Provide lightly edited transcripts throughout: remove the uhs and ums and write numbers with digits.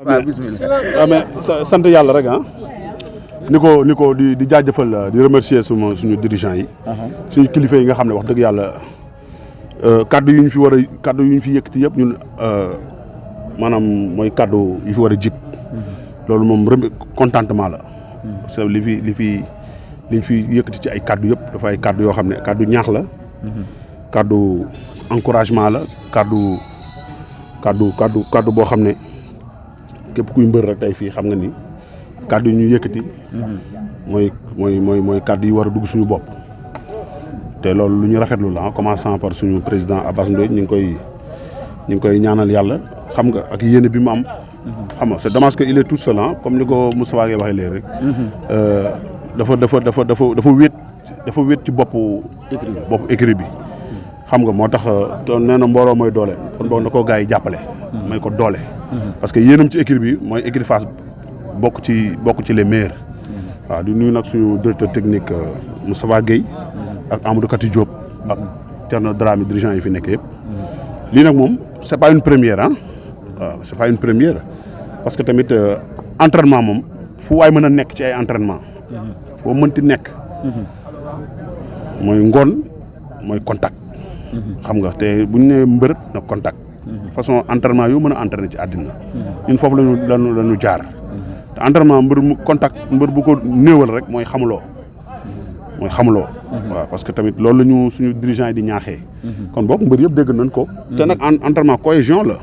waaw mais sant yàlla rek ah ni ko di jaajëfal di remercier suñu dirigeants yi. suñu kilifa yi nga xam ne wax dëgg yàlla kaddu yu ñu fi war a kaddu yu ñu fi yëkkati yëpp ñun maanaam mooy kaddu yu fi war a jib. loolu moom contentement la. parce que li fi yëkkati ci ay kaddu yëpp dafa ay kaddu yoo xam ne kaddu ñaax la. kaddu encouragement la kaddu boo xam ne képp kuy mbër rek tey fii xam nga ni kaddu yi ñu yëkkati. mooy kaddu yi war a dugg suñu bopp. te loolu lu ñu rafetlu la en commençant par suñu président Abass Ndoye ñu ngi koy ñaanal yàlla xam nga ak yéene bi mu am. xam nga c'est dommage que il est tout seul comme ni ko Moustapha Gueye waxee léegi rek. dafa wéet ci boppu écurie bi. xam nga moo tax nee na mbooloo mooy doole kon boog na ko gars yi jàppale. may ko doole. parce que yéenam ci écurie bi mooy écurie Fass bokk ci les meilleurs. waaw di nuyu nag suñu directeur technique Moustapha Gueye ak Amadou Kati Diop ak Thierno Dramé dirigeant yi fi nekk yëpp. lii nag moom c'est pas une première waaw c'est pas une première parce que tamit entraînement moom fu waay mën a nekk ci ay entraînement foo mënti nekk. mooy ngoon mooy contact. xam nga te bu ñu nee mbër na contact. façon entraînement yoo mën a entraîner ci àddina. ñun foofu lañu jaar. te entraînement mbër bu ko néewal rek mooy xamuloo. waaw parce que tamit loolu la ñu suñu dirigeant yi di ñaaxee. kon boog mbër yëpp dégg nañ ko. te nag entraînement cohésion la.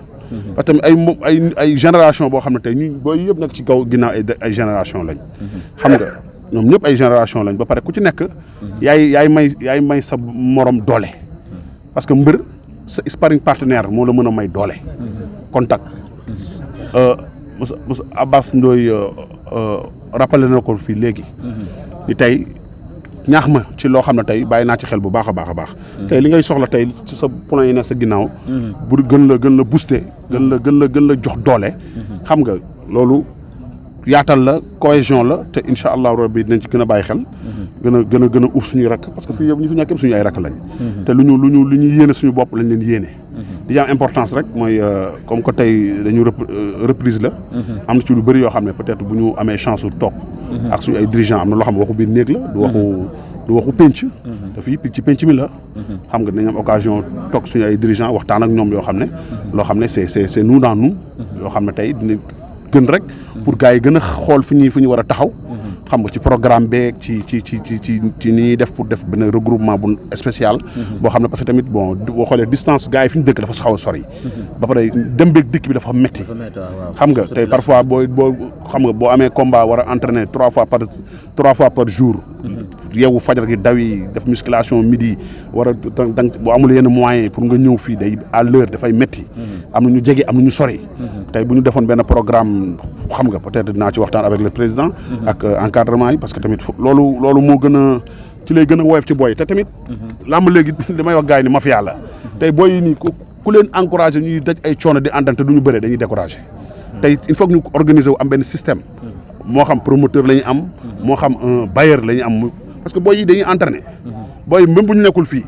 parce que tamit ay génération boo xam ne tey ñun booy yëpp nag ci kaw ginnaaw ay génération lañ. xam nga ñoom ñëpp ay génération lañ ba pare ku ci nekk. yaay may sa morom doole. parce que mbër sa sparring partenaire moo la mën a may doole. contact. Abass Ndoye rappelé na ko fii léegi. ni tey ñaax ma ci loo xam ne tey bàyyi naa ci xel bu baax a baax. tey li ngay soxla tey ci sa point yi nekk sa ginnaaw. bu gën la booster. gën la jox doole. xam nga loolu yaatal la cohésion la te incha allah rabbi dinañ ci gën a bàyyi xel. gën a uuf suñuy rakk parce que fii yëpp ñu fi ñàkk yëpp suñu ay rakk lañ. te lu ñu yéene suñu bopp lañ leen yéene. di am importance rek mooy comme que tey dañu reprise la. am na ci lu bëri yoo xam ne peut-être bu ñu amee chance su toog. ak suñu ay dirigeants am na loo xam ne waxu biir néeg la du waxu penc. te fii ci penc mi la. xam nga dinañ am occasion toog suñu ay dirigeants waxtaan ak ñoom yoo xam ne. loo xam ne c'est nous dans nous. yoo xam ne tey dina gën rek. pour gars yi gën a xool fi ñu war a taxaw. xam nga ci programme beeg ci ni ñuy def pour def benn regroupement bu spécial. boo xam ne parce que tamit bon boo xoolee distance gars yi fi ñu dëkk dafa xaw a sori. ba pare dem beeg dikk bi dafa metti xam nga tey parfois boo xam nga boo amee combat war a entraîner trois fois par jour. yeewu fajar gi daw yi def musculation midi war a boo amul yenn moyens pour nga ñëw fii day à l'heure dafay metti am na ñu jege am na ñu sori. tey bu ñu defoon benn programme xam nga peut-être dinaa ci waxtaan avec le président. ak encadrement yi parce que tamit loolu moo gën a ci lay gën a woyof ci booy te tamit. làmb léegi damay wax gars yi ni mafia la. tey booy yi nii ku leen encouragé ñuy daj ay coono di àndante te du ñu bëree dañuy découragé. tey il faut que ñu organiser wu am benn système. moo xam promoteur la ñu am. moo xam un bailleur la ñu am parce que booy yi dañuy entraîné. booy même bu ñu nekkul fii.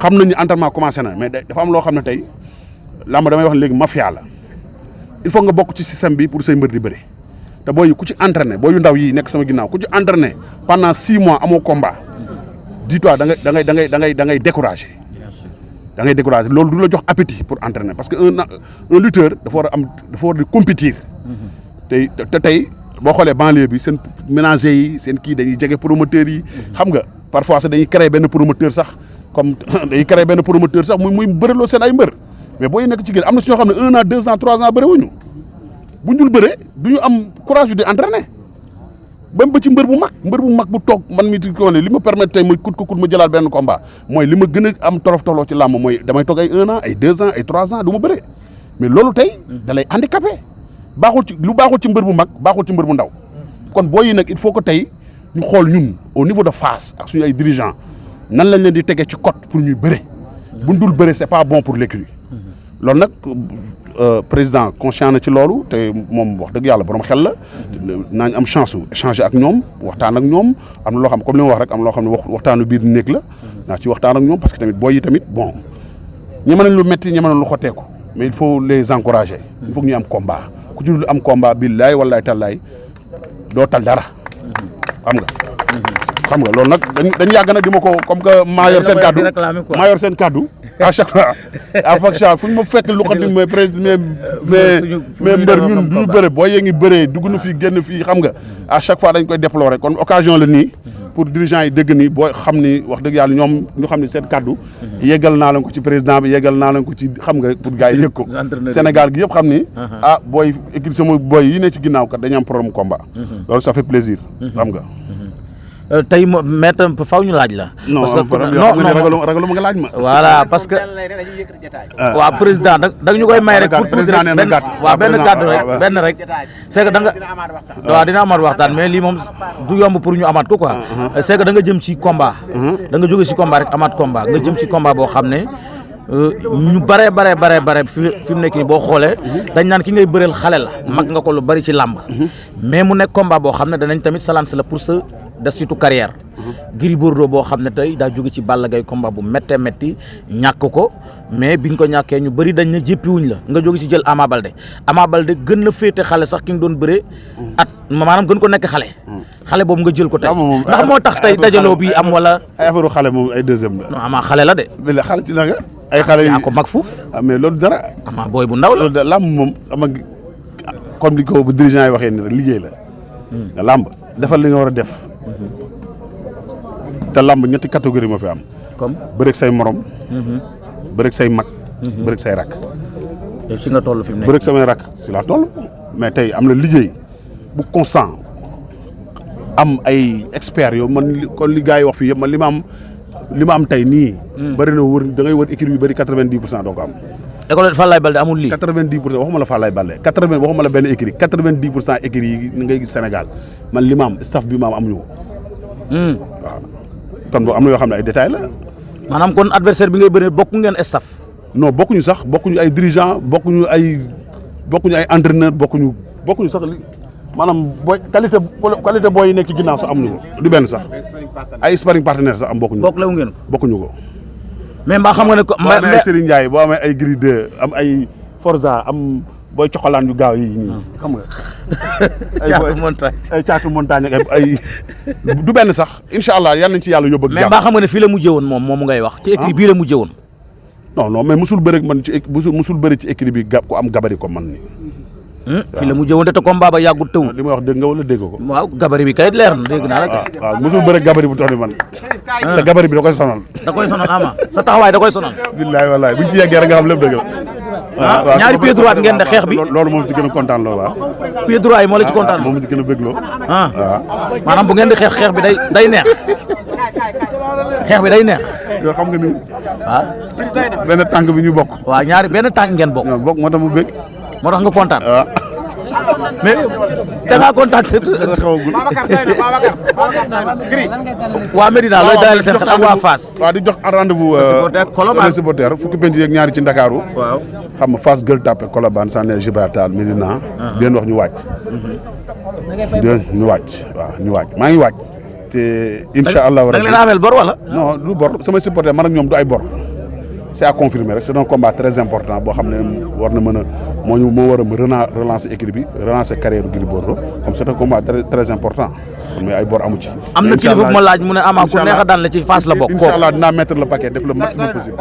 xam nañu entraînement commencé na mais dafa am loo xam ne tey làmb damay wax léegi mafia la. il faut nga bokk ci système bi pour say mbër di bëre te booy yi ku ci entraîné booy yu ndaw yi nekk sama ginnaaw ku ci entraîné pendant 6 mois amoo combat dis-toi da ngay découragé. da ngay découragé loolu du la jox appétit pour entraîner parce que un lutteur dafa war di compétir. te tey boo xoolee banlieue bi seen ménager yi seen kii dañuy jege promoteurs yi. xam nga parfois sax dañuy créer benn promoteur sax muy bëreloo seen ay mbër. mais boo nekk ci génn am na si ñoo xam ne 1 an 2 ans 3 ans bëre wuñu bu ñu dul bëree du ñu am courage di entraîner ba ci mbër bu mag bu toog man mi di ko ne li ma permettre tey muy kut ma jëlaat benn combat mooy li ma gën a am tolof ci làmb mooy damay toog ay 1 an ay 2 ans ay 3 ans du ma bëree mais loolu tey da lay handicapé lu baaxul ci mbër bu mag baaxul ci mbër bu ndaw kon booy yi nag il faut que tey ñu xool ñun au niveau de Fass ak suñu ay dirigeants nan lañ leen di tegee ci code pour ñuy bëre buñ dul bëre c'est pas bon pour l'écurie loolu nag président conscient na ci loolu te moom wax dëgg yàlla borom xel la naañ am chance su échanger ak ñoom waxtaan ak ñoom am na loo xam comme li ma wax rek am na loo xam ne waxtaanu biir néeg la naa ci waxtaan ak ñoom parce que tamit booy yi tamit ñeme nañ lu metti ñeme nañ lu xotteeku mais il faut les encourager il faut que ñu am combat ku ci dul am combat billaay wallaay tallaay doo tal dara xam nga loolu nag dañ yàgg nag di ma ko comme que maa yor seen kaddu à chaque fois fu ñu ma fekk lu xam ne mais président mais mbër ñun du ñu bëre boo yee ngi bëree dugg na fii génn fii xam nga à chaque fois dañ koy déplorer kon occasion la nii pour dirigeants yi dégg ni boo xam ni wax dëgg yàlla ñoom ñu xam ne seen kaddu yeggal naa leen ko ci président bi yeggal naa leen ko ci xam nga pour gars yi yëg ko Sénégal gi yëpp xam ni booy équipe sama booy yi ne ci ginnaaw kat dañu am problème combat loolu ça fait plaisir xam nga tey mais tam faaw ñu laaj la. parce que non ragalu ma nga laaj ma. voilà parce que. waaw président da ñu koy may rek. pour président nee na gàtt waaw benn gàtt rek benn rek. c'est que da nga waaw dina amaat waxtaan mais lii moom du yomb pour ñu amaat ko quoi. c'est que da nga jëm ci combat. da nga jóge ci combat rek amaat combat nga jëm ci combat boo xam ne. ñu bare fi mu nekk nii boo xoolee dañ naan ki ngay bëreel xale la mag nga ko lu bari ci làmb mais mu nekk combat boo xam ne danañ tamit salance la pour sa desitu carrière Gris Bordeaux boo xam ne tey daa jóge ci Balla Gaye combat bu méttee métti ñàkk ko mais biñ ko ñàkkee ñu bëri dañ ne jéppiwuñ la nga jóge ci jël Ama Baldé gën na féete xale sax ki nga doon bëree at maanaam gën ko nekk xale boobu nga jël ko tey ndax moo tax tey dajaloo bi am wala ay affaire xale moom ay deuxième la non Ama xale la de xale ci naka ay xale yaa ko mag fuuf mais loolu dara Ama booy bu ndaw la loolu làmb moom ama comme li ko bu dirigeant yi waxee ni rek liggéey la nga làmb defal li nga war a def te làmb ñetti catégorie moo fi am comme bëreeg say morom bëreeg say mag bëreeg say rak yow ci nga toll fi mu nekk bëreeg samay rak si laa toll mais tey am na liggéey bu constant am ay experts yow man kon li gars yi wax fii yëpp man li ma am tey nii bëri na wër da ngay wër équipe yu bëri 90% doo ko am école Falaye Baldé amul lii 90% waxuma la Falaye Baldé 80 waxuma la benn écurie 90% écurie yi ngay gis Sénégal man li ma am staff bi ma am amuñu ko waaw kon boo am na yoo xam ne ay détails la maanaam kon adversaire bi ngay bëri bokku ngeen staff non bokkuñu sax bokkuñu ay dirigeant bokkuñu ay entraîneur bokkuñu sax li maanaam booy qualité booy yi nekk ci ginnaaw sax amuñu ko du benn sax ay sparring partenaire sax am bokkuñu ko mais mbaa xam nga ne ko boo amee ay Serigne Ndiaye boo amee ay Gris 2 am ay Forza am booy coxalaan yu gaaw yi nii xam nga ay caatu montagne ak ay du benn sax incha allah yal nañ ci yàlla yóbbu ak mais mbaa xam nga ne fii la mujjee woon moom ngay wax ci écrit bii la mujjee woon non mais musul bëri man ci musul bëri ci écrit bi ku am gabari ko man ni fii la mujjee woon te combat ba yàggut tëw li ma wax dégg nga wala dégg ko waaw gabari bi kay leer na dégg naa la kay waaw musul bëri gabari bu toll ni man te gabari bi da koy sonal Ama sa taxawaay da koy sonal billaay wallaay buñ ci yeggee rek nga xam lépp dëgg la waaw ñaari pied droit ngeen de xeex bi loolu moom ci gën a kontaan loo waaw pied droit yi moo la ci kontaan moom ci gën a bëgg loo waaw maanaam bu ngeen di xeex bi day neex xeex bi day neex yoo xam nga ni benn tànk bi ñu bokk waaw ñaari benn tànk ngeen bokk moo tax mu bëgg moo tax nga kontaan mais da ngaa kontaan waa Medina looy dalal seen xel ak waa Fass waaw di jox rendez-vous supporter fukki penc yeeg ñaari ci Ndakaaru waaw xam nga Fass Gueule Tapée Colobane Sané Gibraltar Medina di leen wax ñu wàcc ñu wàcc maa ngi wàcc te incha allah da nga leen amel bor wala non du bor samay supporter man ak ñoom du ay bor c'est à confirmer rek c'est un combat très important boo xam ne war na mën a moo war a relancer équipe bi relancer carrière Gris Bordeaux comme c'est un combat très très important kon mais ay bor amu ci. am na kilifa bu ma laaj mu ne Ama ku neex a daan la ci Fass la bokk. incha allah dinaa mettre le paquet def le maximum possible.